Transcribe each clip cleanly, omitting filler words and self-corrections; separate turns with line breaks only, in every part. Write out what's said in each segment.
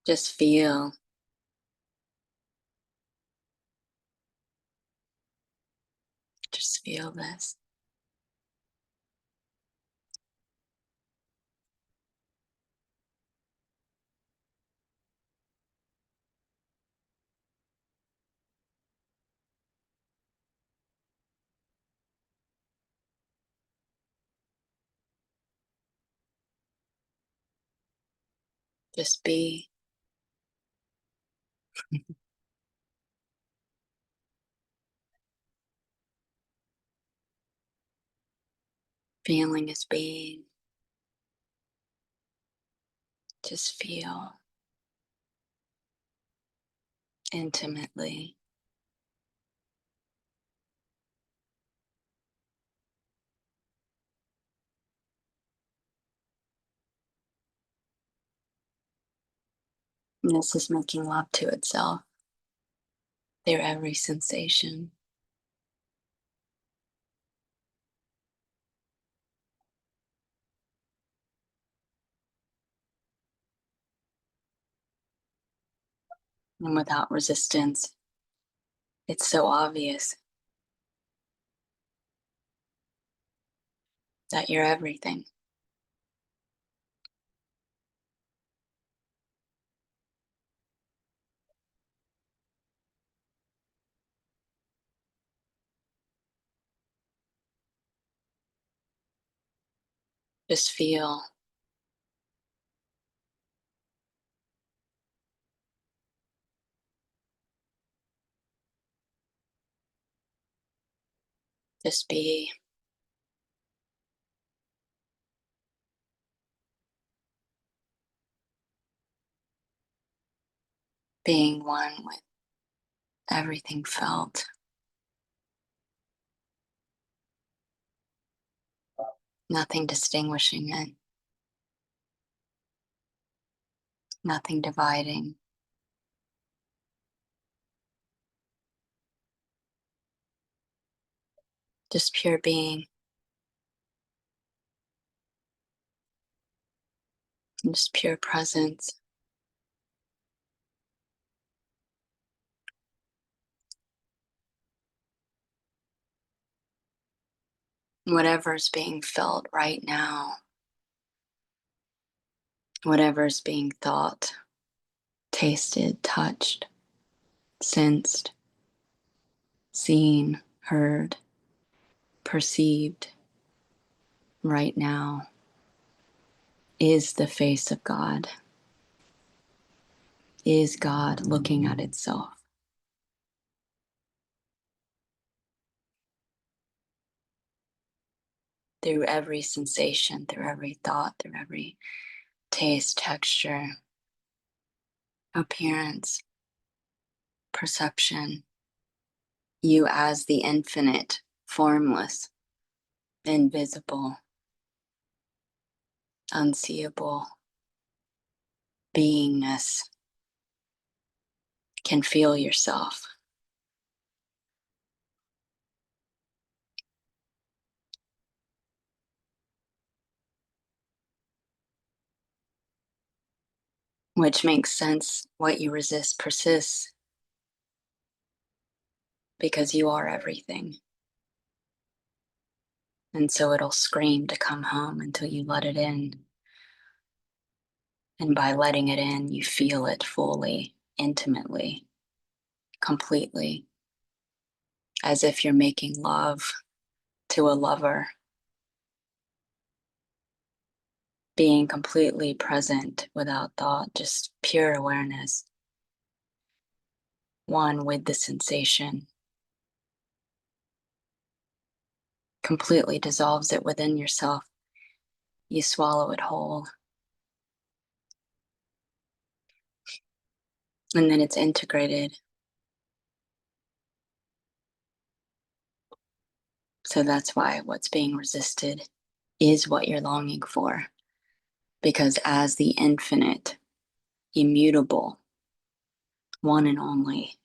Just feel. Just feel this. Just be. Feeling is being. Just feel intimately. And this is making love to itself through every sensation. And without resistance, it's so obvious that you're everything. Just feel. Just be. Being one with everything felt. Nothing distinguishing it. Nothing dividing. Just pure being. Just pure presence. Whatever's being felt right now, whatever's being thought, tasted, touched, sensed, seen, heard, perceived right now is the face of God, is God looking at itself. Through every sensation, through every thought, through every taste, texture, appearance, perception, you as the infinite, formless, invisible, unseeable beingness can feel yourself. Which makes sense. What you resist persists because you are everything. And so it'll scream to come home until you let it in. And by letting it in, you feel it fully, intimately, completely, as if you're making love to a lover, being completely present without thought, just pure awareness, one with the sensation, completely dissolves it within yourself. You swallow it whole. And then it's integrated So that's why what's being resisted is what you're longing for. Because as the infinite, immutable, one and only,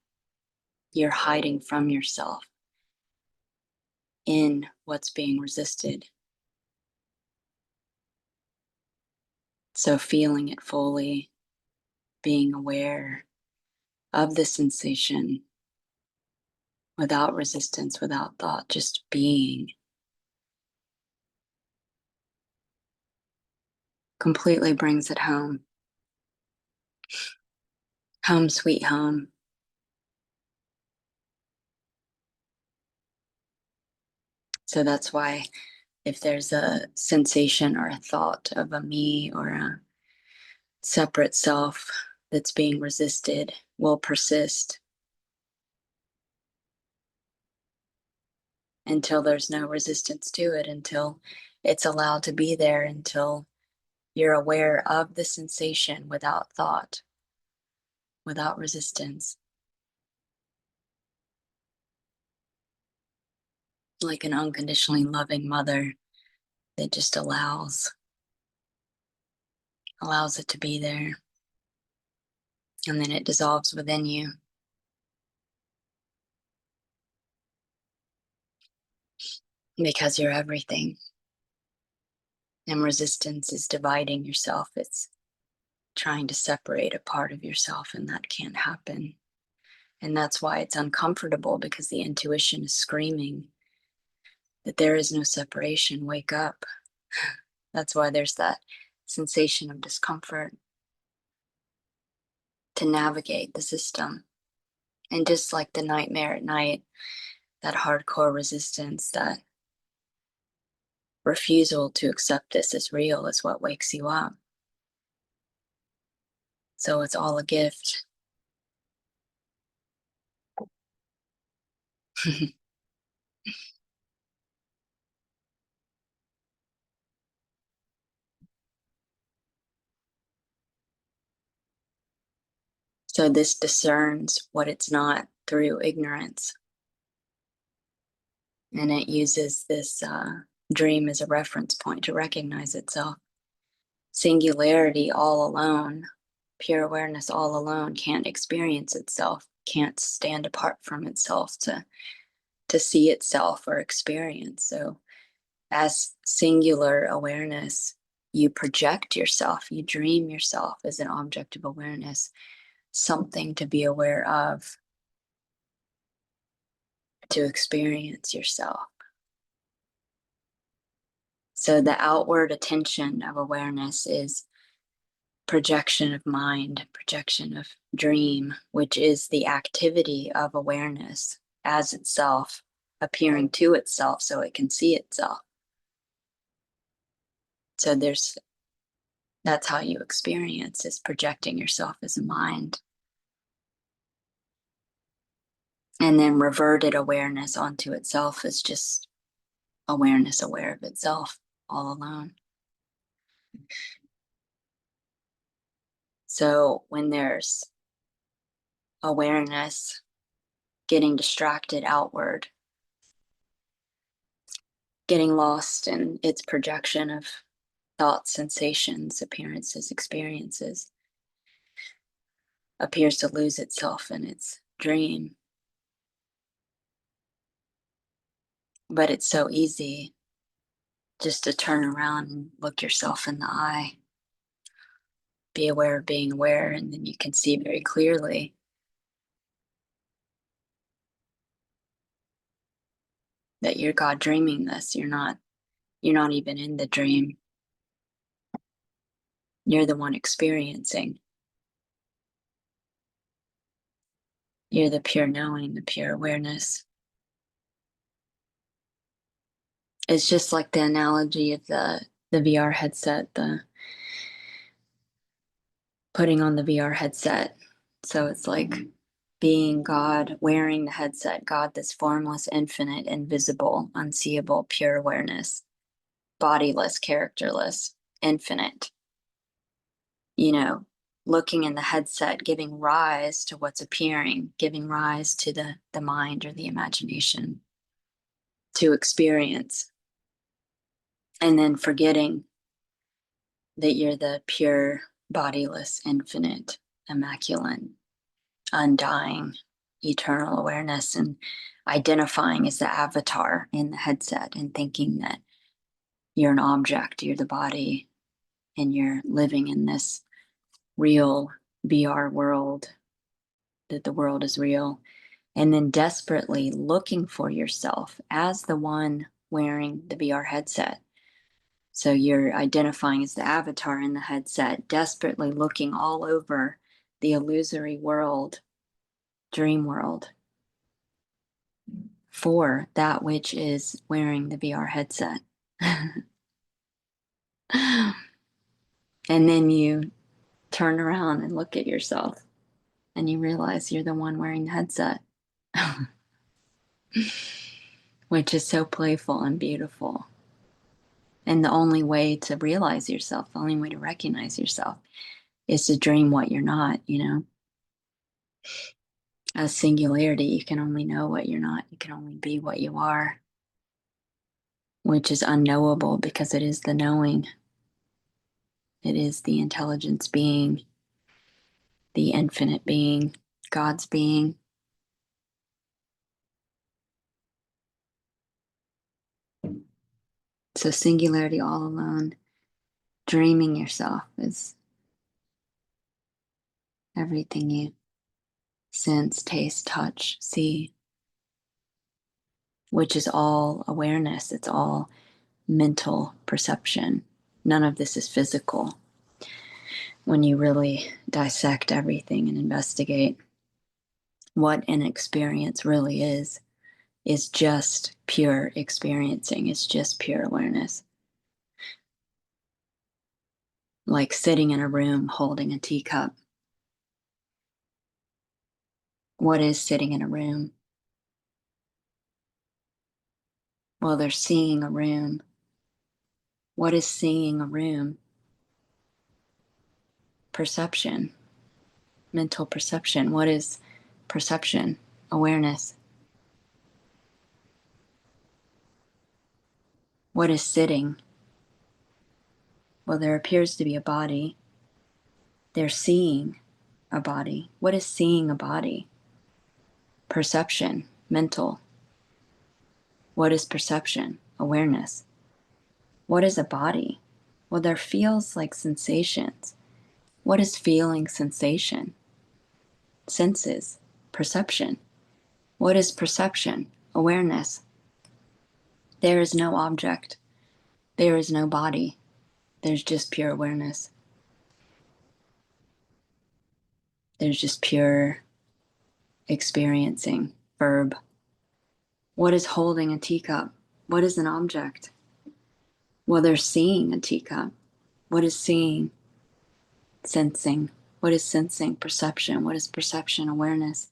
you're hiding from yourself in what's being resisted. So feeling it fully, being aware of the sensation without resistance, without thought, just being, completely brings it home. Home, sweet home. So that's why if there's a sensation or a thought of a me or a separate self that's being resisted, will persist until there's no resistance to it, until it's allowed to be there, until you're aware of the sensation without thought, without resistance. Like an unconditionally loving mother that just allows it to be there. And then it dissolves within you. Because you're everything. And resistance is dividing yourself. It's trying to separate a part of yourself, and that can't happen. And that's why it's uncomfortable, because the intuition is screaming that there is no separation. Wake up. That's why there's that sensation of discomfort to navigate the system. And just like the nightmare at night, that hardcore resistance, that refusal to accept this as real is what wakes you up. So it's all a gift. So this discerns what it's not through ignorance. And it uses this dream as a reference point to recognize itself. Singularity all alone, pure awareness all alone, can't experience itself, can't stand apart from itself to see itself or experience. So as singular awareness, you project yourself, you dream yourself as an object of awareness, something to be aware of, to experience yourself. So the outward attention of awareness is projection of mind, projection of dream, which is the activity of awareness as itself, appearing to itself so it can see itself. So that's how you experience, is projecting yourself as a mind. And then reverted awareness onto itself is just awareness aware of itself all alone. So when there's awareness getting distracted outward, getting lost in its projection of thoughts, sensations, appearances, experiences, appears to lose itself in its dream. But it's so easy just to turn around and look yourself in the eye, be aware of being aware, and then you can see very clearly that you're God dreaming this. You're not even in the dream. You're the one experiencing. You're the pure knowing, the pure awareness. It's just like the analogy of the VR headset, the putting on the VR headset. So it's like being God, wearing the headset, God, this formless, infinite, invisible, unseeable, pure awareness, bodiless, characterless, infinite, looking in the headset, giving rise to what's appearing, giving rise to the mind or the imagination. to experience, and then forgetting that you're the pure, bodiless, infinite, immaculate, undying, eternal awareness, and identifying as the avatar in the headset and thinking that you're an object, you're the body, and you're living in this real VR world, that the world is real, and then desperately looking for yourself as the one wearing the VR headset. So you're identifying as the avatar in the headset, desperately looking all over the illusory world, dream world, for that which is wearing the VR headset. And then you turn around and look at yourself and you realize you're the one wearing the headset, which is so playful and beautiful. And the only way to realize yourself, the only way to recognize yourself is to dream what you're not, you know? As singularity, you can only know what you're not. You can only be what you are, which is unknowable because it is the knowing. It is the intelligence being, the infinite being, God's being. So singularity all alone, dreaming yourself is everything you sense, taste, touch, see, which is all awareness. It's all mental perception. None of this is physical. When you really dissect everything and investigate what an experience really is just pure experiencing. It's just pure awareness. Like sitting in a room holding a teacup. What is sitting in a room? Well, they're seeing a room. What is seeing a room? Perception, mental perception. What is perception? Awareness. What is sitting? Well, there appears to be a body. They're seeing a body. What is seeing a body? Perception, mental. What is perception? Awareness. What is a body? Well, there feels like sensations. What is feeling sensation? Senses, perception. What is perception? Awareness. There is no object. There is no body. There's just pure awareness. There's just pure experiencing. Verb. What is holding a teacup? What is an object? Well, they're seeing a teacup. What is seeing? Sensing. What is sensing? Perception. What is perception? Awareness.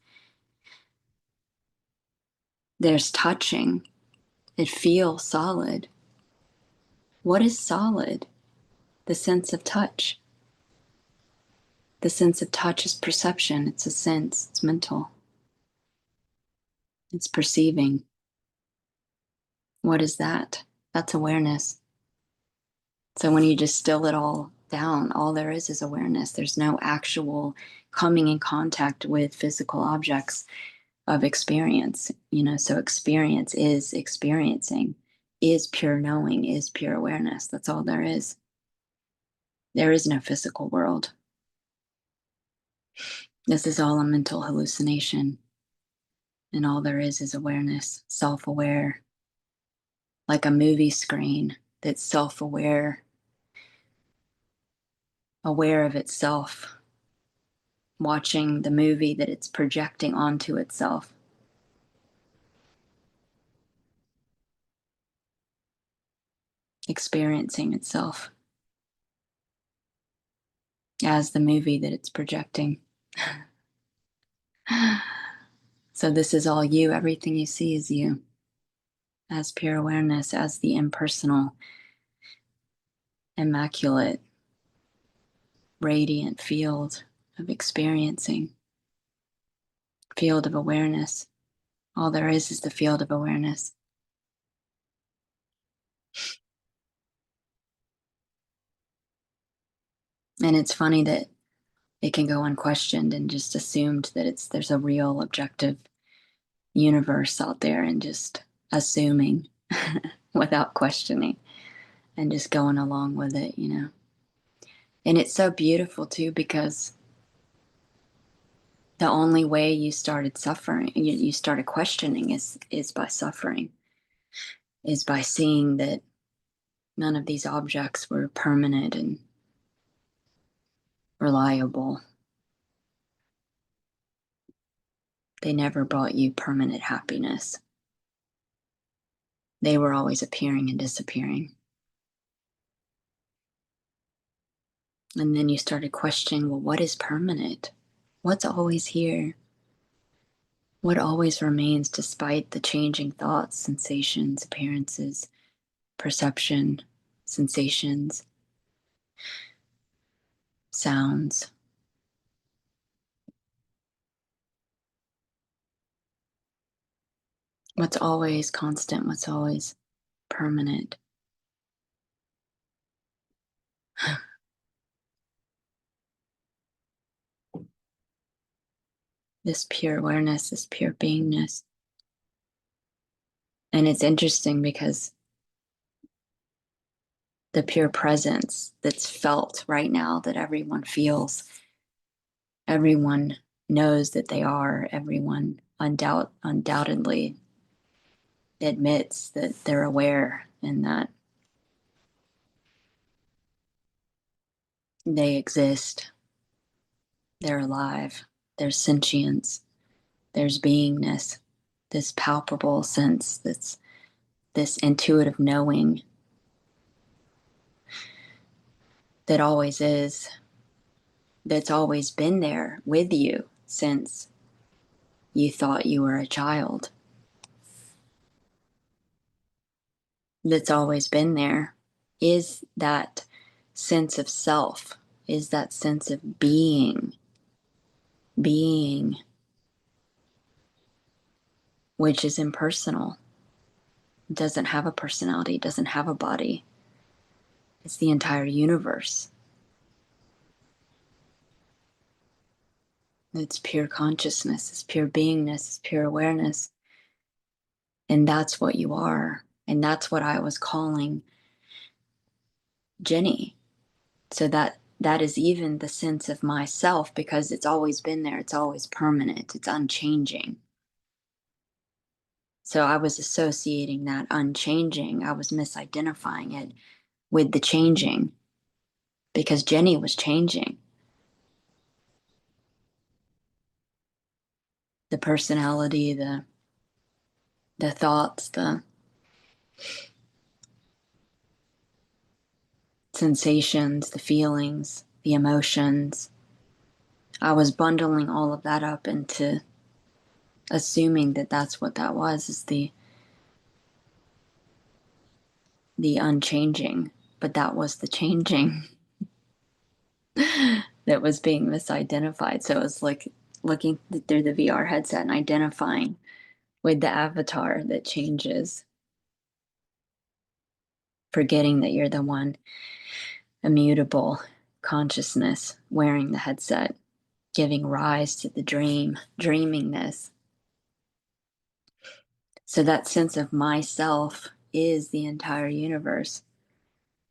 There's touching. It feels solid. What is solid? The sense of touch. The sense of touch is perception. It's a sense. It's mental. It's perceiving. What is that? That's awareness. So when you distill it all down, all there is awareness. There's no actual coming in contact with physical objects of experience. You know, so experience is experiencing, is pure knowing, is pure awareness. That's all there is. There is no physical world. This is all a mental hallucination. And all there is awareness, self-aware, like a movie screen that's self-aware, aware of itself, watching the movie that it's projecting onto itself. Experiencing itself as the movie that it's projecting. So this is all you. Everything you see is you, as pure awareness, as the impersonal, immaculate, radiant field of experiencing, field of awareness. All there is the field of awareness. And it's funny that it can go unquestioned and just assumed that there's a real objective universe out there, and just assuming without questioning and just going along with it, you know. And it's so beautiful too, because the only way you started suffering, you started questioning, is by suffering, is by seeing that none of these objects were permanent and reliable. They never brought you permanent happiness. They were always appearing and disappearing. And then you started questioning, well, what is permanent? What's always here? What always remains despite the changing thoughts, sensations, appearances, perception, sensations, sounds? What's always constant? What's always permanent? This pure awareness, this pure beingness. And it's interesting because the pure presence that's felt right now, that everyone feels, everyone knows that they are, everyone undoubtedly admits that they're aware and that they exist, they're alive, there's sentience, there's beingness, this palpable sense, this intuitive knowing that always is, that's always been there with you since you thought you were a child, that's always been there, is that sense of self, is that sense of being, which is impersonal, doesn't have a personality, doesn't have a body. It's the entire universe. It's pure consciousness, it's pure beingness, it's pure awareness. And that's what you are. And that's what I was calling Ginny. So that is even the sense of myself, because it's always been there, it's always permanent, it's unchanging. So I was associating that unchanging, I was misidentifying it with the changing, because Ginny was changing. The personality, the thoughts, the sensations, the feelings, the emotions. I was bundling all of that up into assuming that that's what that was, is the unchanging, but that was the changing that was being misidentified. So it was like looking through the VR headset and identifying with the avatar that changes, forgetting that you're the one immutable consciousness wearing the headset, giving rise to the dreamingness. So that sense of myself is the entire universe,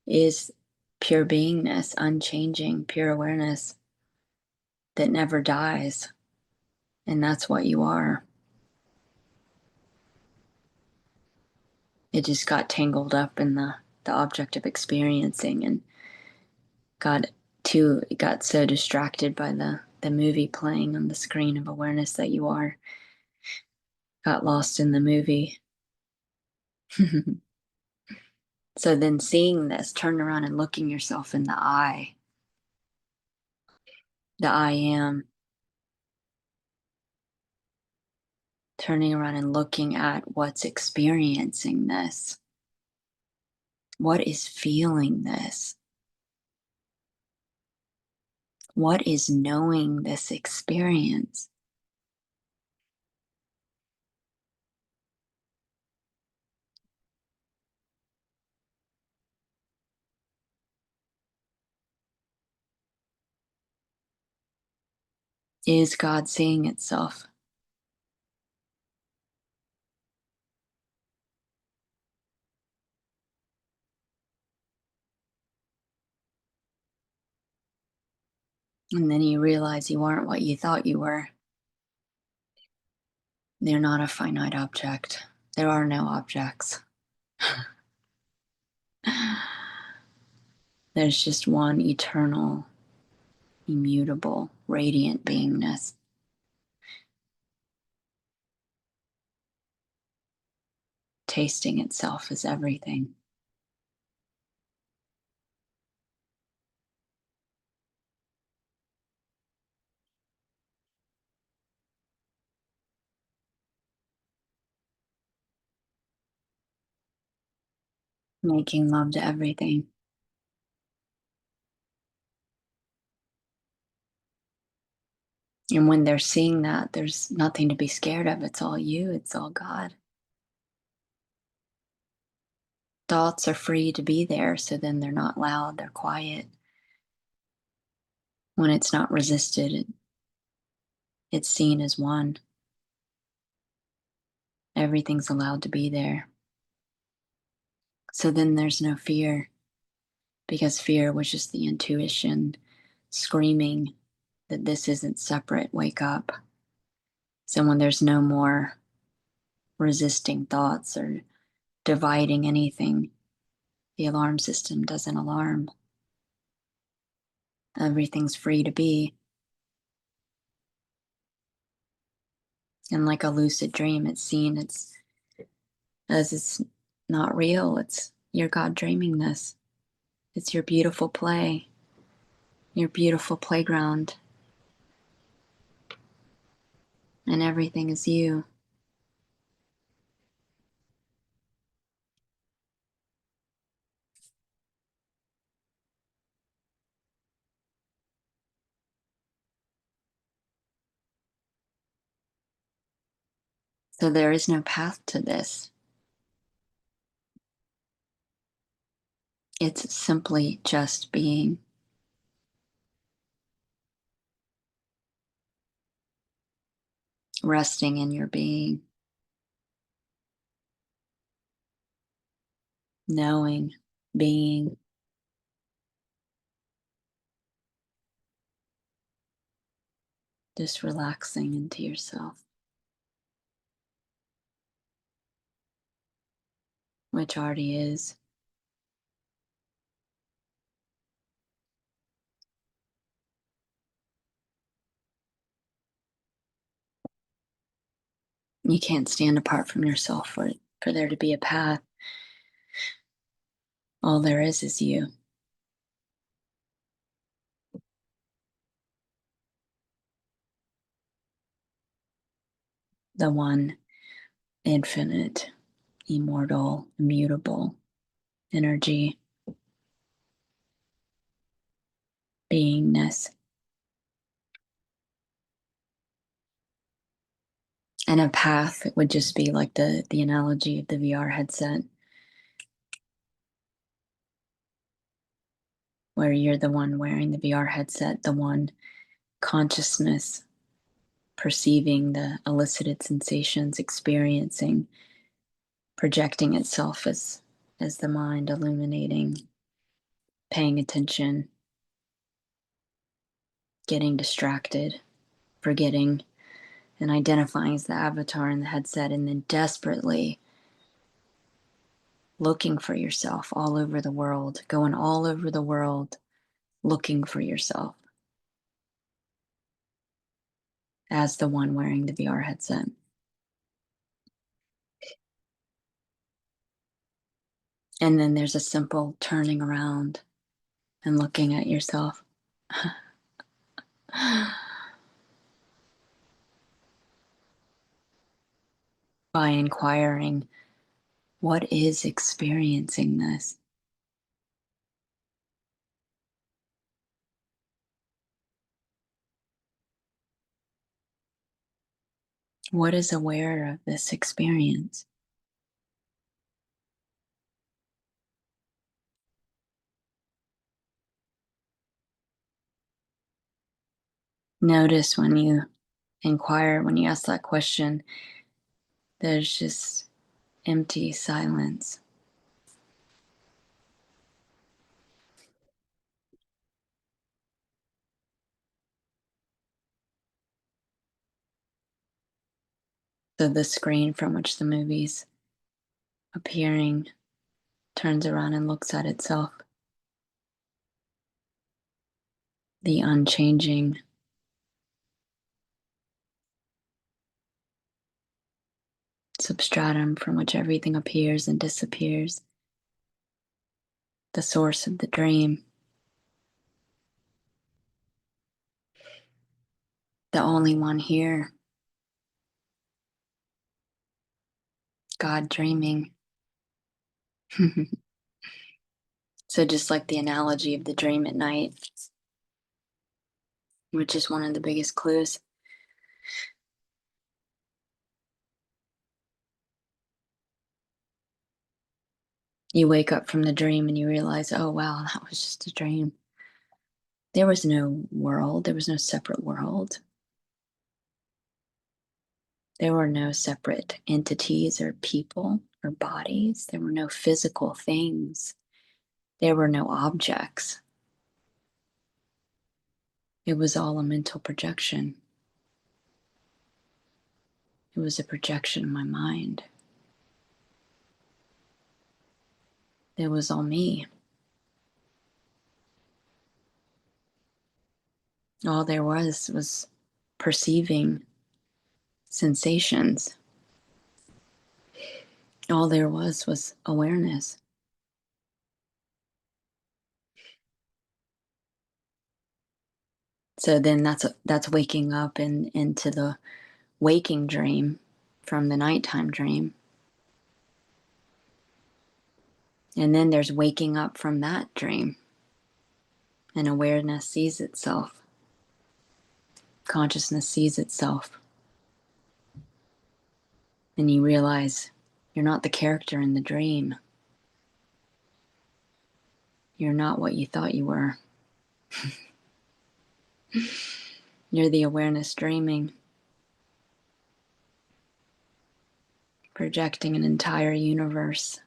is pure beingness, unchanging, pure awareness that never dies. And that's what you are. It just got tangled up in the object of experiencing, and got so distracted by the movie playing on the screen of awareness that you are, got lost in the movie. So then seeing this, turn around and looking yourself in the I am, turning around and looking at what's experiencing this, what is feeling this, what is knowing this experience. Is God seeing itself? And then you realize you aren't what you thought you were. They're not a finite object. There are no objects. There's just one eternal, immutable, radiant beingness. Tasting itself as everything. Making love to everything. And when they're seeing that, there's nothing to be scared of. It's all you, it's all God. Thoughts are free to be there, so then they're not loud, they're quiet. When it's not resisted, it's seen as one. Everything's allowed to be there. So then there's no fear, because fear was just the intuition screaming that this isn't separate, wake up. So when there's no more resisting thoughts or dividing anything, the alarm system doesn't alarm. Everything's free to be. And like a lucid dream, it's seen as it's not real. It's your God dreaming this. It's your beautiful play, your beautiful playground. And everything is you. So there is no path to this. It's simply just being. Resting in your being. Knowing, being. Just relaxing into yourself. Which already is. You can't stand apart from yourself for there to be a path. All there is you. The one infinite, immortal, immutable energy, beingness. And a path would just be like the analogy of the VR headset, where you're the one wearing the VR headset, the one consciousness perceiving the elicited sensations, experiencing, projecting itself as the mind, illuminating, paying attention, getting distracted, forgetting, and identifying as the avatar in the headset, and then desperately looking for yourself all over the world, going all over the world looking for yourself as the one wearing the VR headset. And then there's a simple turning around and looking at yourself. By inquiring, what is experiencing this? What is aware of this experience? Notice when you inquire, when you ask that question, there's just empty silence. So the screen from which the movie's appearing turns around and looks at itself. The unchanging substratum from which everything appears and disappears. The source of the dream. The only one here. God dreaming. So just like the analogy of the dream at night, which is one of the biggest clues. You wake up from the dream and you realize, oh wow, that was just a dream. There was no world, there was no separate world. There were no separate entities or people or bodies. There were no physical things. There were no objects. It was all a mental projection. It was a projection of my mind. It was all me. All there was perceiving sensations. All there was awareness. So then that's waking up into the waking dream from the nighttime dream. And then there's waking up from that dream. And awareness sees itself. Consciousness sees itself. And you realize you're not the character in the dream. You're not what you thought you were. You're the awareness dreaming, projecting an entire universe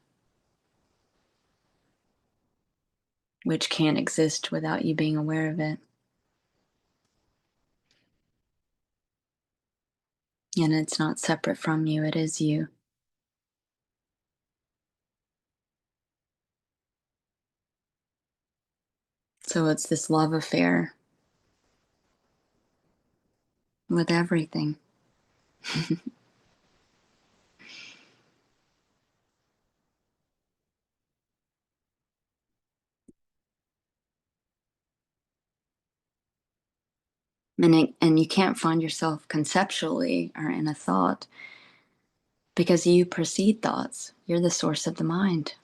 which can't exist without you being aware of it. And it's not separate from you, it is you. So it's this love affair with everything. And you can't find yourself conceptually or in a thought because you precede thoughts. You're the source of the mind.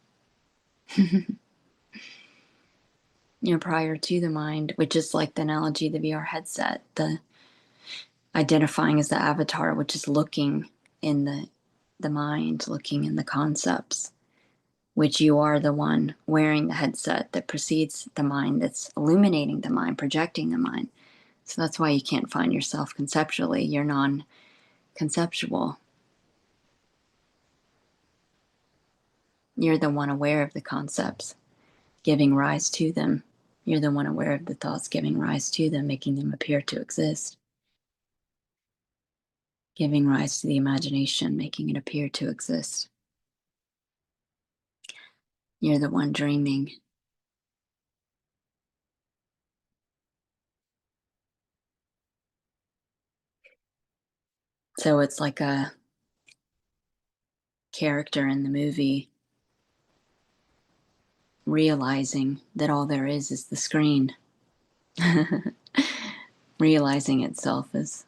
You're prior to the mind, which is like the analogy of the VR headset, the identifying as the avatar, which is looking in the mind, looking in the concepts, which you are the one wearing the headset that precedes the mind, that's illuminating the mind, projecting the mind. So that's why you can't find yourself conceptually. You're non-conceptual. You're the one aware of the concepts, giving rise to them. You're the one aware of the thoughts, giving rise to them, making them appear to exist. Giving rise to the imagination, making it appear to exist. You're the one dreaming. So it's like a character in the movie realizing that all there is the screen. Realizing itself as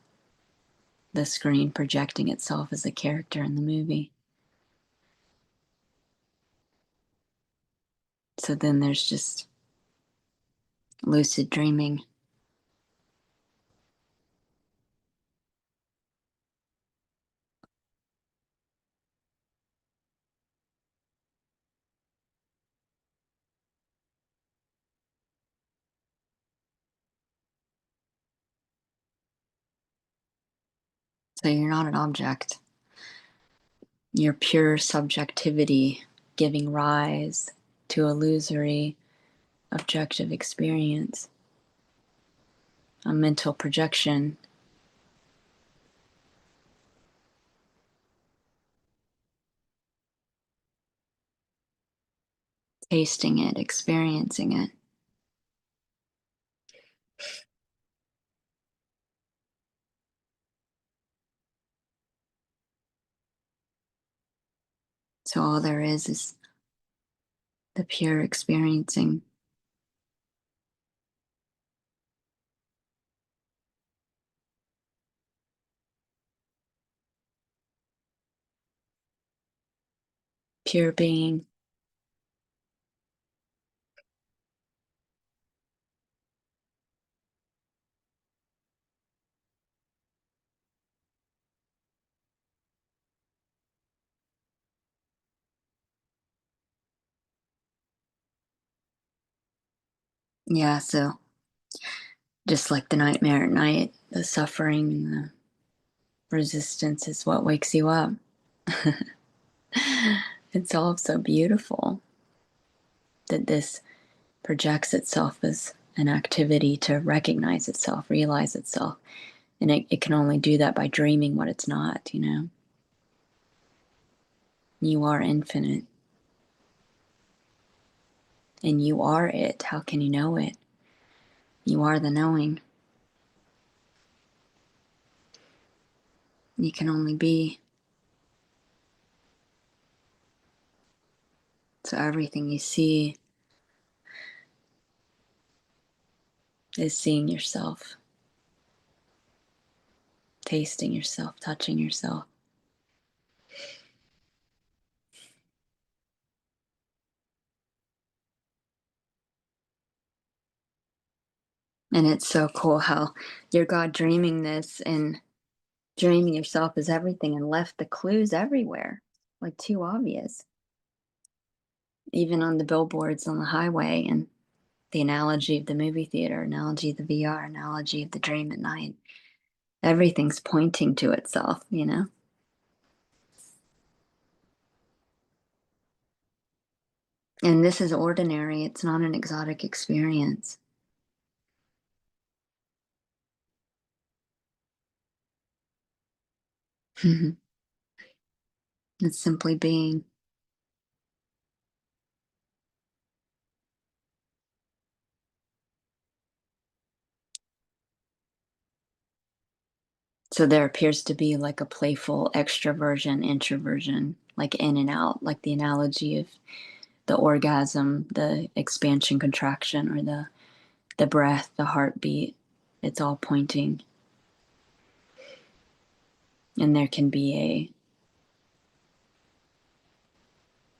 the screen, projecting itself as a character in the movie. So then there's just lucid dreaming. So you're not an object. You're pure subjectivity giving rise to illusory objective experience, a mental projection. Tasting it, experiencing it. So all there is the pure experiencing. Pure being. Yeah, so just like the nightmare at night, the suffering and the resistance is what wakes you up. It's all so beautiful that this projects itself as an activity to recognize itself, realize itself. And it can only do that by dreaming what it's not, you know? You are infinite. And you are it. How can you know it? You are the knowing. You can only be. So everything you see is seeing yourself, tasting yourself, touching yourself. And it's so cool how you're God dreaming this and dreaming yourself as everything and left the clues everywhere, like too obvious. Even on the billboards on the highway and the analogy of the movie theater, analogy of the VR, analogy of the dream at night. Everything's pointing to itself, you know? And this is ordinary, it's not an exotic experience. It's simply being. So there appears to be like a playful extroversion, introversion, like in and out, like the analogy of the orgasm, the expansion, contraction, or the breath, the heartbeat. It's all pointing. And there can be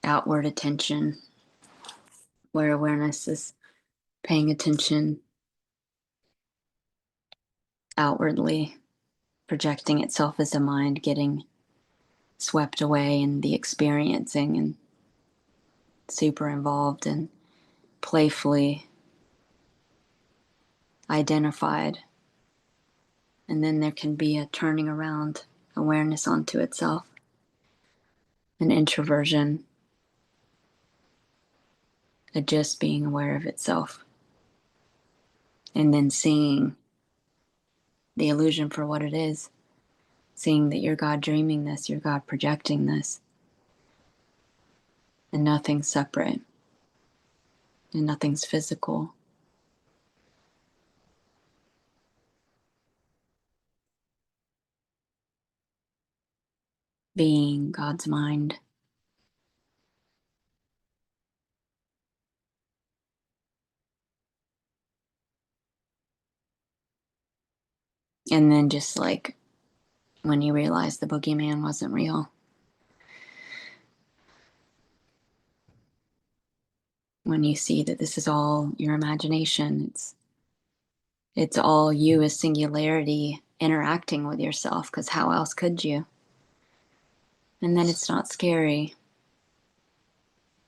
a outward attention where awareness is paying attention outwardly, projecting itself as a mind, getting swept away in the experiencing and super involved and playfully identified. And then there can be a turning around, awareness onto itself, an introversion, a just being aware of itself, and then seeing the illusion for what it is, seeing that you're God dreaming this, you're God projecting this, and nothing's separate, and nothing's physical. Being God's mind. And then just like when you realize the boogeyman wasn't real, when you see that this is all your imagination, it's all you as singularity interacting with yourself, because how else could you? And then it's not scary.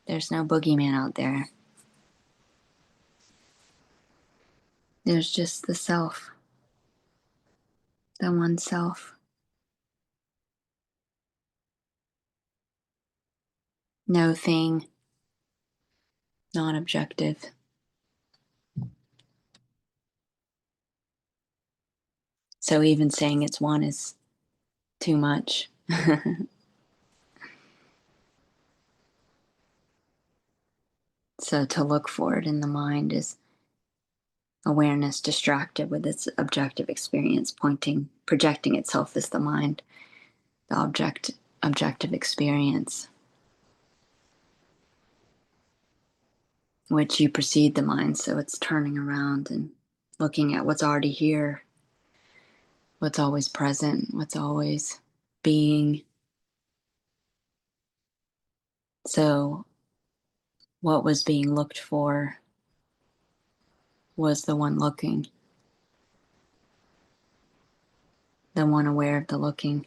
There's no boogeyman out there. There's just the self, the one self. no thing, non-objective. So even saying it's one is too much. So to look for it in the mind is awareness distracted with its objective experience, projecting itself as the mind, the objective experience, which you precede the mind, so it's turning around and looking at what's already here, what's always present, what's always being. So what was being looked for was the one looking, the one aware of the looking.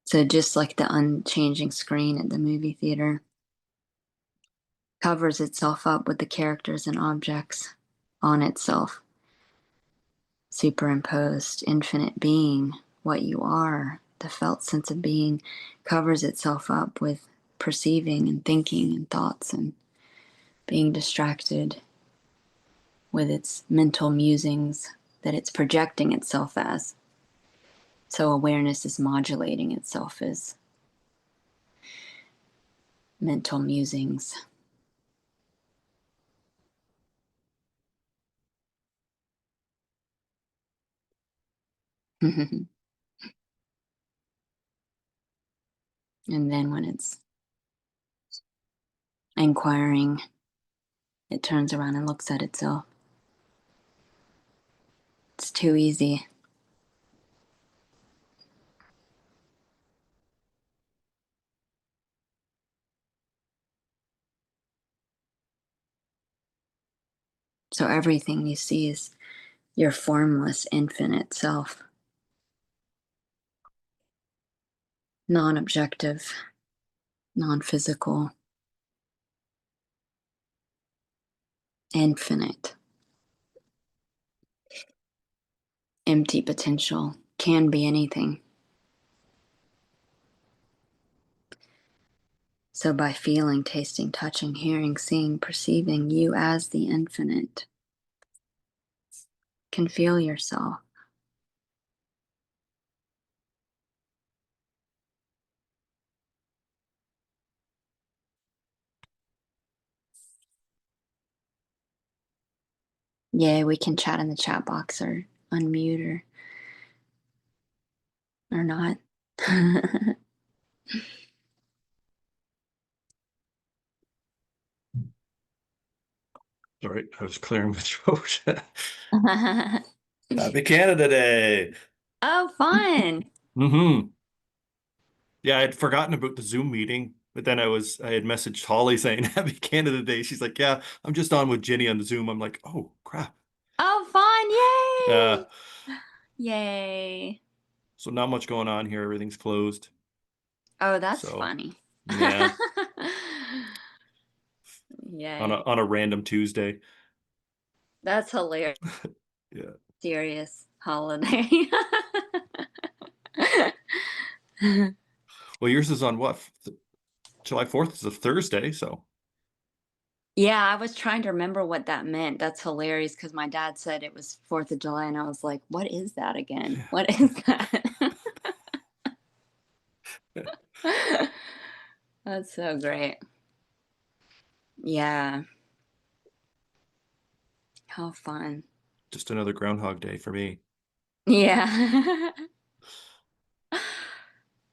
So just like the unchanging screen at the movie theater covers itself up with the characters and objects on itself, superimposed, infinite being, what you are, the felt sense of being covers itself up with perceiving and thinking and thoughts and being distracted with its mental musings that it's projecting itself as. So awareness is modulating itself as mental musings. And then when it's inquiring, it turns around and looks at itself. It's too easy. So everything you see is your formless, infinite self, non-objective, non-physical, infinite, empty potential, can be anything. So by feeling, tasting, touching, hearing, seeing, perceiving you as the infinite, can feel yourself. Yeah, we can chat in the chat box or unmute or not.
Sorry, I was clearing my throat. Happy Canada Day.
Oh, fun.
Yeah, I had forgotten about the Zoom meeting, but then I had messaged Holly saying Happy Canada Day. She's like, "Yeah, I'm just on with Ginny on the Zoom." I'm like, "Oh, crap."
Oh, fun.
Yeah.
Yay. Yay.
So not much going on here. Everything's closed.
Oh, that's
So,
funny.
yeah,
Yay.
on a random Tuesday.
That's hilarious.
Yeah.
Serious holiday.
Well, yours is on what? July 4th is a Thursday, so
Yeah, I was trying to remember what that meant. That's hilarious because my dad said it was 4th of July, and I was like, what is that again? What is that? That's so great. Yeah. How fun.
just another Groundhog Day for me.
Yeah.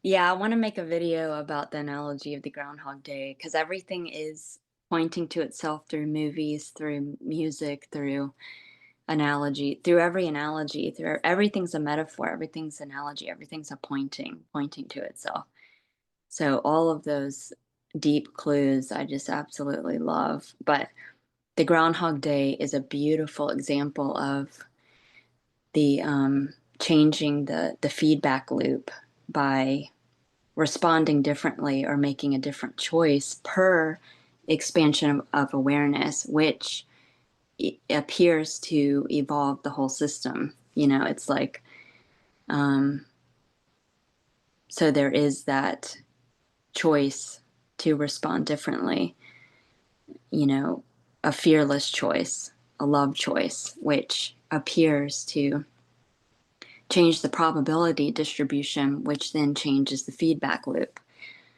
Yeah, I want to make a video about the analogy of the Groundhog Day because everything is pointing to itself through movies, through music, through analogy, through every analogy, through everything's a metaphor, everything's analogy, everything's a pointing to itself. So all of those deep clues I just absolutely love. But the Groundhog Day is a beautiful example of the changing the feedback loop by responding differently or making a different choice per expansion of awareness, which appears to evolve the whole system. It's like, so there is that choice to respond differently, a fearless choice, a love choice, which appears to change the probability distribution, which then changes the feedback loop,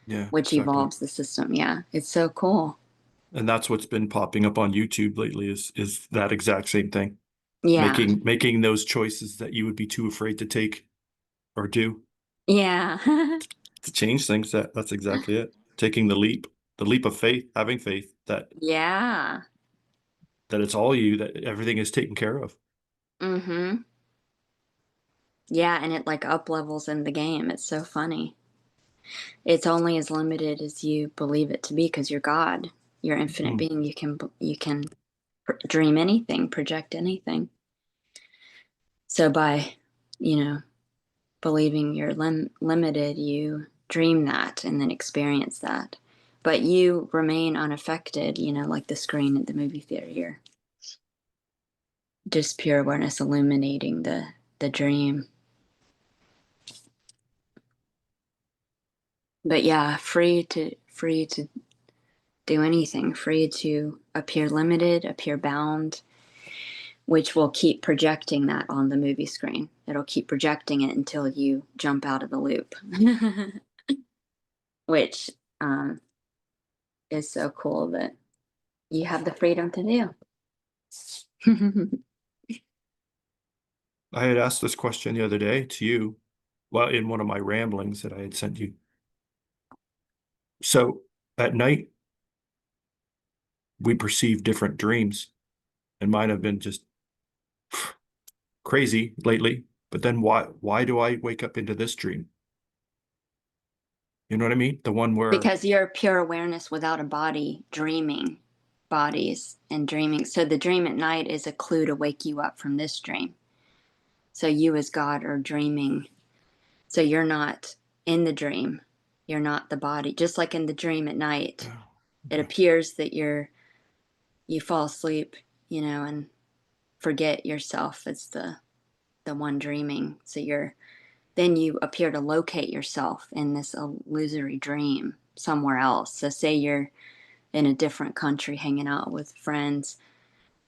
Yeah,
which
exactly.
evolves the system. Yeah, it's so cool.
And that's what's been popping up on YouTube lately is that exact same thing.
Yeah,
Making those choices that you would be too afraid to take or do
yeah,
to change things. That's exactly it. Taking the leap of faith, having faith
yeah.
that it's all you, that everything is taken care of.
Mm-hmm. Yeah, and it like up levels in the game. It's so funny. It's only as limited as you believe it to be because you're God. You're infinite
Hmm.
being. You can dream anything, project anything. So by, you know, believing you're limited, you dream that and then experience that. But you remain unaffected, like the screen at the movie theater here. Just pure awareness illuminating the dream. But yeah, free to do anything, free to appear limited, appear bound, which will keep projecting that on the movie screen. It'll keep projecting it until you jump out of the loop, which is so cool that you have the freedom to do.
I had asked this question the other day to you, well, in one of my ramblings that I had sent you. So at night, we perceive different dreams, and mine have been just crazy lately. But then why do I wake up into this dream? You know what I mean? The one where
Because you're pure awareness without a body, dreaming bodies and dreaming. So the dream at night is a clue to wake you up from this dream. So you as God are dreaming. So you're not in the dream. You're not the body. Just like in the dream at night,
oh,
it
okay.
appears that you fall asleep, and forget yourself as the one dreaming. So then you appear to locate yourself in this illusory dream somewhere else. So say you're in a different country hanging out with friends,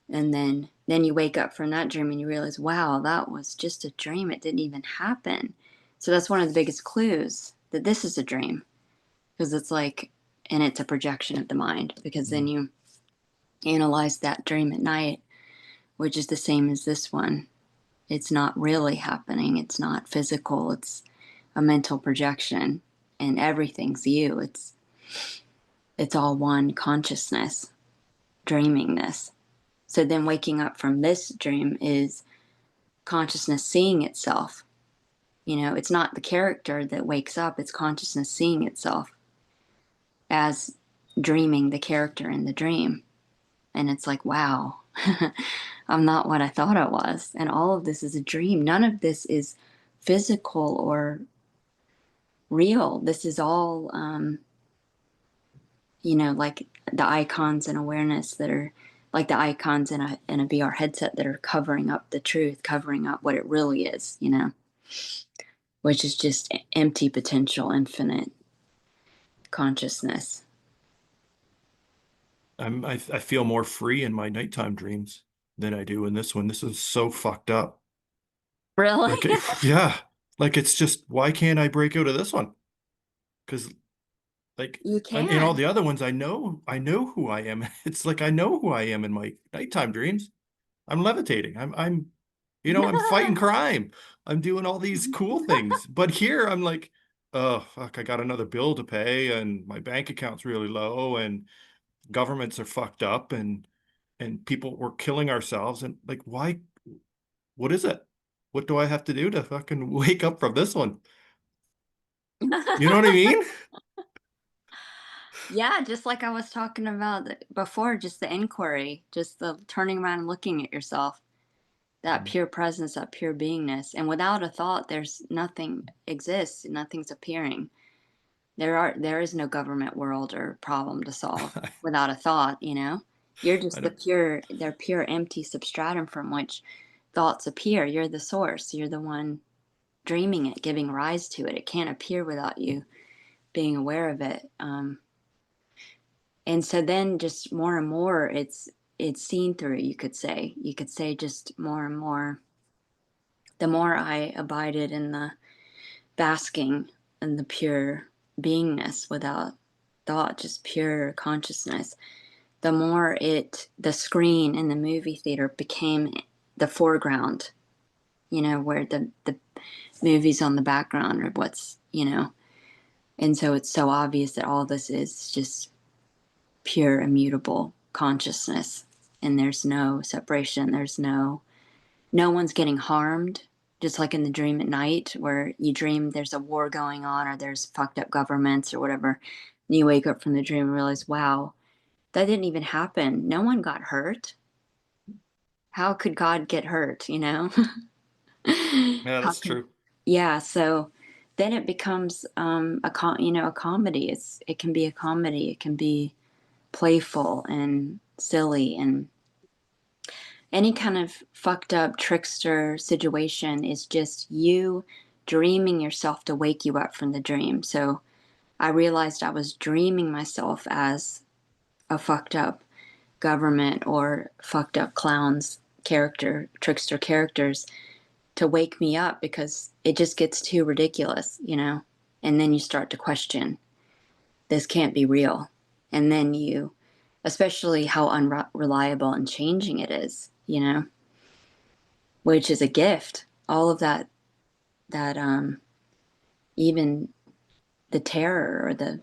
and then you wake up from that dream and you realize, wow, that was just a dream. It didn't even happen. So that's one of the biggest clues that this is a dream, because it's like, and it's a projection of the mind, because then
Mm.
you analyze that dream at night, which is the same as this one. It's not really happening. It's not physical. It's a mental projection, and everything's you. It's all one consciousness dreaming this. So then waking up from this dream is consciousness seeing itself. It's not the character that wakes up, it's consciousness seeing itself as dreaming the character in the dream. And it's like, wow, I'm not what I thought I was. And all of this is a dream. None of this is physical or real. This is all, like the icons and awareness that are like the icons in a VR headset that are covering up the truth, covering up what it really is, which is just empty potential, infinite consciousness.
I feel more free in my nighttime dreams than I do in this one. This is so fucked up.
Really?
Like, yeah, like it's just why can't I break out of this one? Because like
You
in all
can.
the other ones, I know who I am. It's like I know who I am in my nighttime dreams. I'm levitating. I'm fighting crime. I'm doing all these cool things. But here I'm like, oh fuck, I got another bill to pay, and my bank account's really low, and governments are fucked up, and people we're killing ourselves. And like, why? What is it? What do I have to do to fucking wake up from this one? You know what I mean?
Yeah, just like I was talking about before, just the inquiry, just the turning around and looking at yourself, that
Mm.
pure presence, that pure beingness. And without a thought, there's nothing exists, nothing's appearing. There is no government world or problem to solve without a thought, you know? You're
I
just
don't,
they're pure empty substratum from which thoughts appear. You're the source. You're the one dreaming it, giving rise to it. It can't appear without you being aware of it. And so then just more and more it's seen through, you could say. You could say just more and more. The more I abided in the basking in the pure beingness without thought, just pure consciousness, the more the screen in the movie theater became the foreground, where the movie's on the background or what's. And so it's so obvious that all this is just pure immutable consciousness, and there's no separation, no one's getting harmed, just like in the dream at night where you dream there's a war going on or there's fucked up governments or whatever, and you wake up from the dream and realize, wow, that didn't even happen, no one got hurt. How could God get hurt,
yeah,
how
that's
could
true.
Yeah, so then it becomes a comedy. It can be a comedy, it can be playful and silly, and any kind of fucked up trickster situation is just you dreaming yourself to wake you up from the dream. So I realized I was dreaming myself as a fucked up government or fucked up clowns trickster characters, to wake me up because it just gets too ridiculous. And then you start to question, this can't be real. And then especially how unreliable and changing it is, which is a gift. All of that, even the terror or the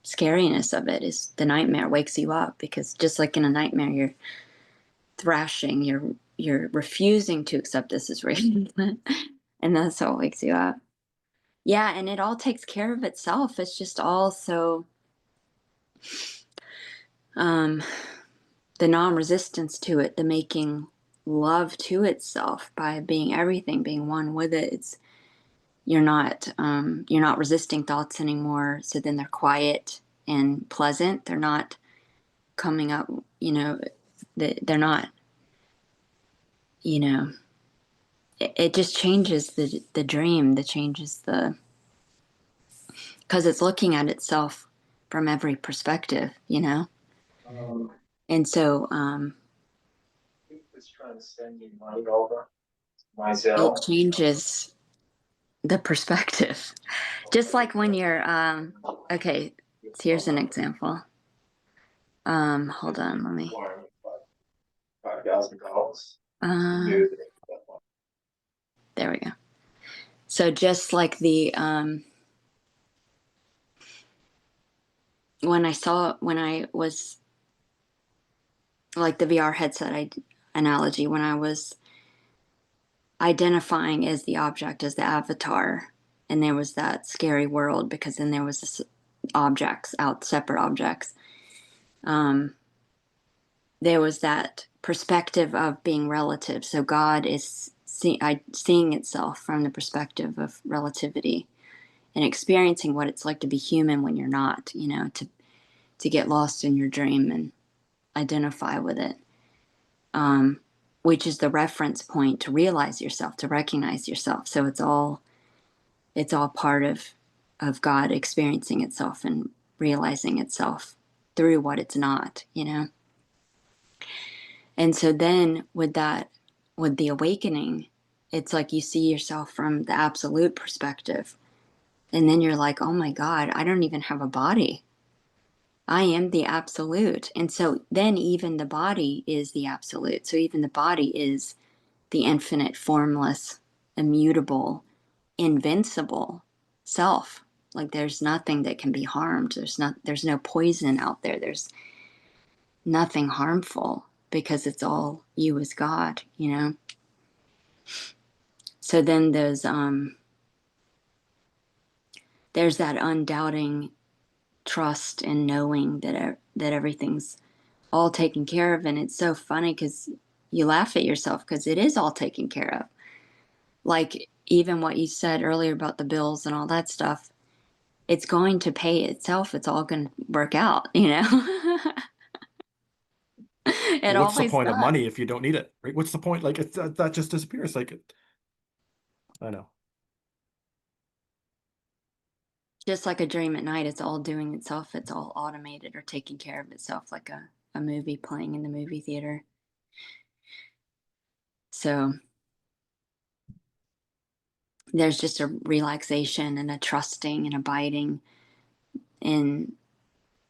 scariness of it is the nightmare wakes you up, because just like in a nightmare, you're thrashing, you're refusing to accept this is real, and that's what wakes you up. Yeah, and it all takes care of itself. It's just all so um, the non-resistance to it, the making love to itself by being everything, being one with it. You're not resisting thoughts anymore. So then they're quiet and pleasant. They're not coming up. They're not. You know, it just changes the dream. That changes because it's looking at itself from every perspective. And so it changes the perspective. Just like when you're okay, so here's an example. Hold on, let me um there we go. So just like the when I was like the VR headset analogy, when I was identifying as the object, as the avatar, and there was that scary world because then there was this separate objects. Um, there was that perspective of being relative. So God is seeing itself from the perspective of relativity and experiencing what it's like to be human when you're not, to get lost in your dream and identify with it, which is the reference point to realize yourself, to recognize yourself. So it's all part of God experiencing itself and realizing itself through what it's not. And so then with the awakening, it's like you see yourself from the absolute perspective. And then you're like, oh my God, I don't even have a body. I am the absolute. And so then even the body is the absolute. So even the body is the infinite, formless, immutable, invincible self. Like there's nothing that can be harmed. There's no poison out there. There's nothing harmful because it's all you as God. So then there's that undoubting trust and knowing that everything's all taken care of. And it's so funny because you laugh at yourself because it is all taken care of. Like even what you said earlier about the bills and all that stuff, it's going to pay itself. It's all going to work out, you know? It
Well, what's the
always
point of
does.
money if you don't need it, right? What's the point? Like that just disappears. Like, I know.
Just like a dream at night, it's all doing itself. It's all automated or taking care of itself, like a movie playing in the movie theater. So there's just a relaxation and a trusting and abiding in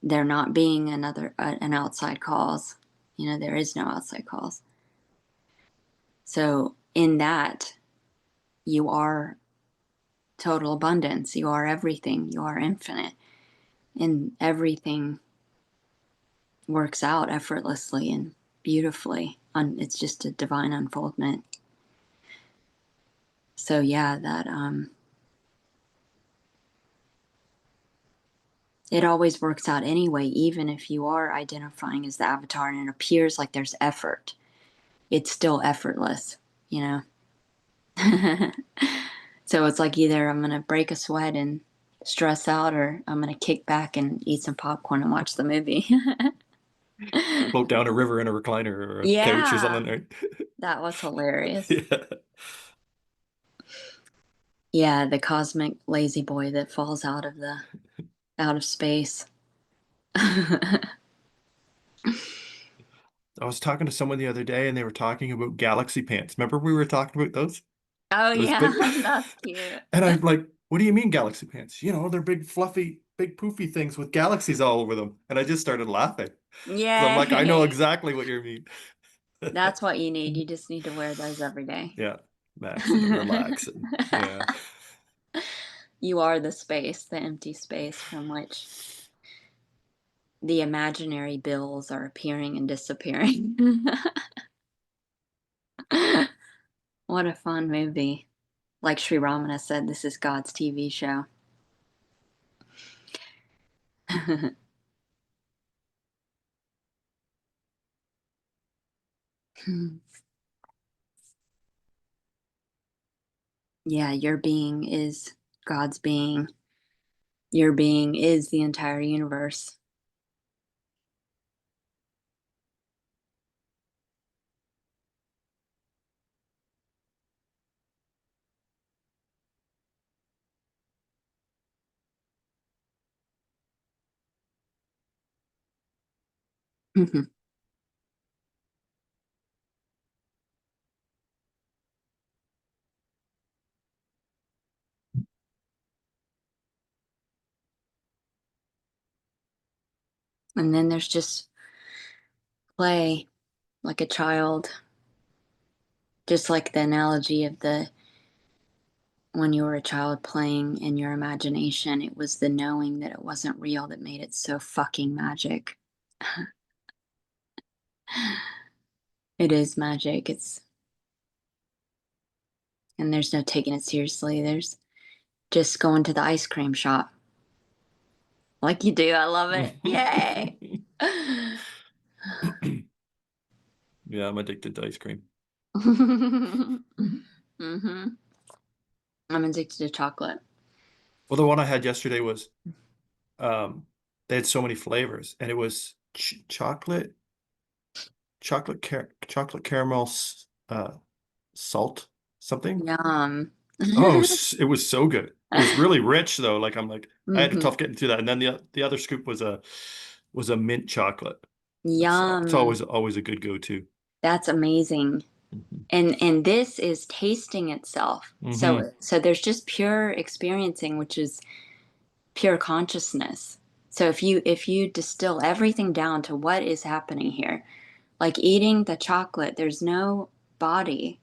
there not being an outside cause. You know, there is no outside cause. So in that, you are total abundance. You are everything. You are infinite. And everything works out effortlessly and beautifully. It's just a divine unfoldment. So yeah, that it always works out anyway, even if you are identifying as the avatar and it appears like there's effort. It's still effortless, you know? So it's like either I'm going to break a sweat and stress out, or I'm going to kick back and eat some popcorn and watch the movie.
Float down a river in a recliner or a couch or
Yeah,
something, right?
that was hilarious.
Yeah.
Yeah, the cosmic lazy boy that falls out of space. Oh
I was talking to someone the other day and they were talking about galaxy pants. Remember we were talking about those? Those
yeah,
big.
that's cute.
And I'm like, what do you mean galaxy pants? You know, they're big, fluffy, big, poofy things with galaxies all over them. And I just started laughing because I'm like, I know
Yay.
exactly what you mean.
That's what you need. You just need to wear those every day.
Yeah, maxing and relaxing. Yeah.
You are the space, the empty space from which the imaginary bills are appearing and disappearing. What a fun movie. Like Sri Ramana said, this is God's TV show. Yeah, your being is God's being. Your being is the entire universe. And then there's just play like a child, just like the analogy of the when you were a child playing in your imagination, it was the knowing that it wasn't real that made it so fucking magic. It is magic. And there's no taking it seriously. There's just going to the ice cream shop like you do. I love it. Yay.
Yeah, I'm addicted to ice cream.
Mm-hmm. I'm addicted to chocolate.
Well, the one I had yesterday was um they had so many flavors and it was chocolate caramel salt something.
Yum.
Oh, it was so good. It was really rich though. Like I'm like I had a
Mm-hmm.
tough getting through that. And then the other scoop was a mint chocolate. It's
Yum.
always a good go-to.
That's amazing.
Hmm.
And this is tasting itself.
Hmm.
So there's just pure experiencing, which is pure consciousness. So if you distill everything down to what is happening here, like eating the chocolate, there's no body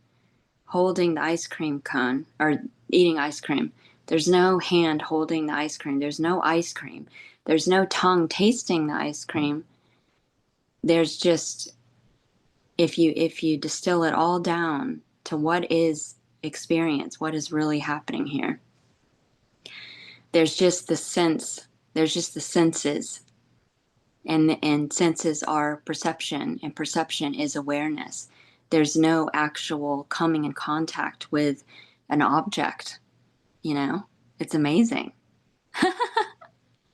holding the ice cream cone or eating ice cream. There's no hand holding the ice cream. There's no ice cream. There's no tongue tasting the ice cream. There's just if you distill it all down to what is experience, what is really happening here. There's just the sense, there's just the senses, and senses are perception, and perception is awareness. There's no actual coming in contact with an object, you know? It's amazing.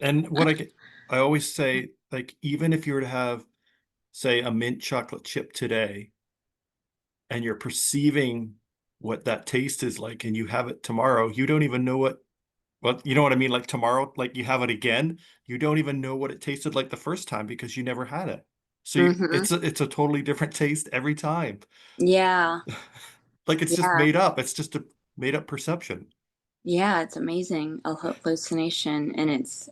And I always say, like, even if you were to have, say, a mint chocolate chip today, and you're perceiving what that taste is like, and you have it tomorrow, you don't even know well, you know what I mean? Like tomorrow, like you have it again, you don't even know what it tasted like the first time because you never had it. So
Hmm.
it's a totally different taste every time.
Yeah.
Like it's just
Yeah.
made up. It's just a made up perception.
Yeah, it's amazing. A hallucination, and it's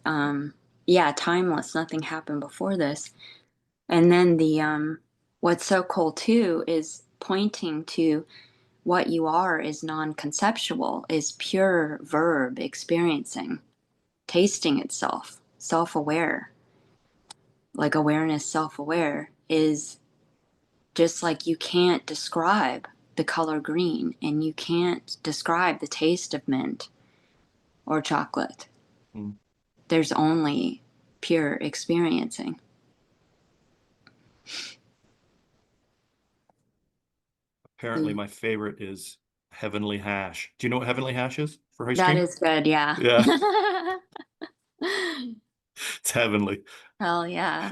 yeah, timeless. Nothing happened before this. And then the what's so cool too is pointing to what you are is non-conceptual, is pure verb experiencing, tasting itself, self-aware. Like awareness, self-aware is just like you can't describe the color green and you can't describe the taste of mint or chocolate.
Mm.
There's only pure experiencing.
Apparently,
Mm.
my favorite is heavenly hash. Do you know what heavenly hash is for ice
That
cream?
is good, yeah.
Yeah, it's heavenly.
Hell yeah.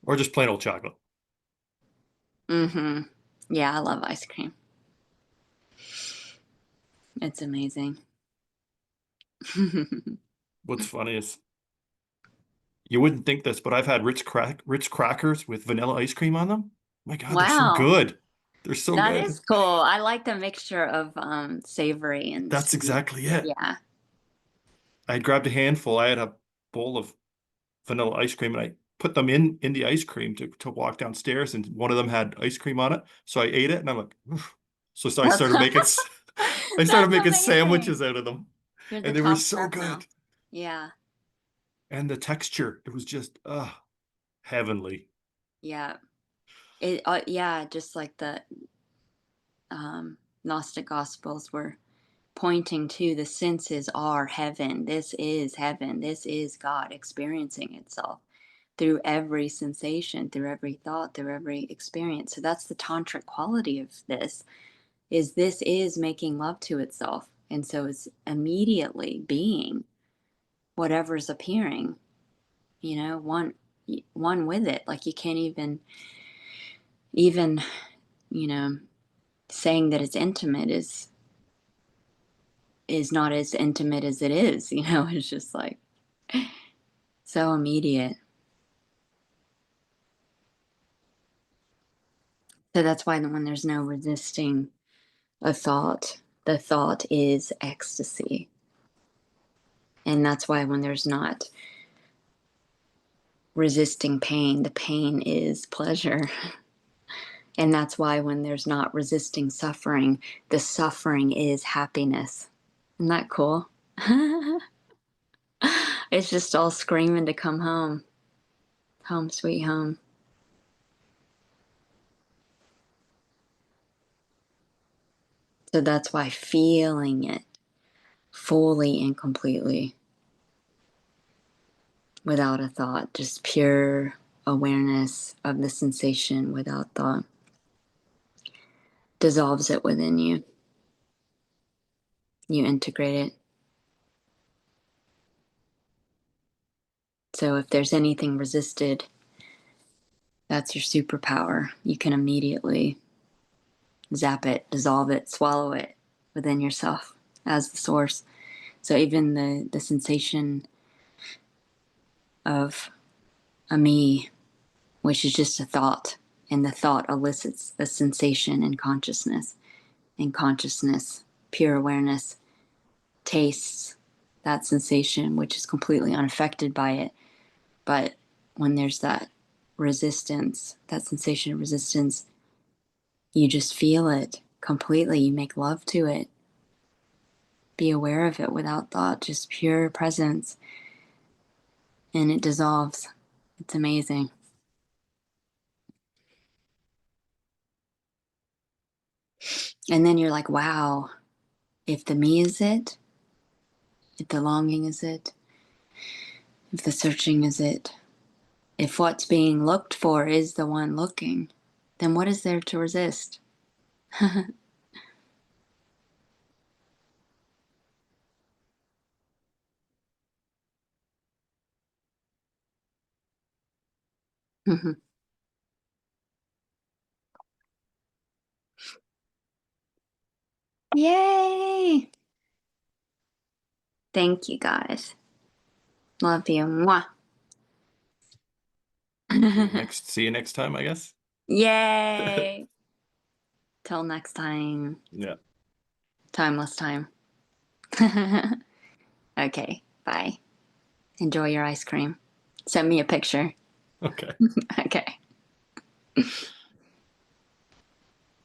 Or just plain old chocolate.
Mm-hmm. Yeah, I love ice cream. It's amazing.
What's funny is you wouldn't think this, but I've had Ritz crackers with vanilla ice cream on them. My God, they're so
Wow,
good. They're so
that is
good.
cool. I like the mixture of savory and
That's
sweet.
exactly it.
Yeah.
I grabbed a handful. I had a bowl of vanilla ice cream and I put them in the ice cream to walk downstairs, and one of them had ice cream on it. So I ate it and I'm like, "Oof." So I
That's
started making I started
that's
making
amazing.
sandwiches out of them,
You're the
and they were
top
so
chef now.
good.
Yeah.
And the texture, it was just heavenly.
Yeah. It yeah, just like the Gnostic Gospels were pointing to the senses are heaven. This is heaven. This is God experiencing itself through every sensation, through every thought, through every experience. So that's the tantric quality of this is making love to itself. And so it's immediately being whatever's appearing, one with it. Like you can't even, you know, saying that it's intimate is not as intimate as it is, it's just like so immediate. So that's why when there's no resisting a thought, the thought is ecstasy. And that's why when there's not resisting pain, the pain is pleasure. And that's why when there's not resisting suffering, the suffering is happiness. Isn't that cool? It's just all screaming to come home. Home, sweet home. So that's why feeling it fully and completely without a thought, just pure awareness of the sensation without thought, dissolves it within you. You integrate it. So if there's anything resisted, that's your superpower. You can immediately zap it, dissolve it, swallow it within yourself as the source. So even the sensation of a me, which is just a thought, and the thought elicits a sensation in consciousness. In consciousness, pure awareness tastes that sensation, which is completely unaffected by it. But when there's that resistance, that sensation of resistance, you just feel it completely. You make love to it. Be aware of it without thought, just pure presence. And it dissolves. It's amazing. And then you're like, wow, if the me is it, if the longing is it, if the searching is it, if what's being looked for is the one looking, then what is there to resist? Mhm. Yay! Thank you guys. Love you. Mwah.
See you next time, I guess.
Yay! Till next time.
Yeah.
Timeless time. Okay, bye. Enjoy your ice cream. Send me a picture.
Okay.
Okay.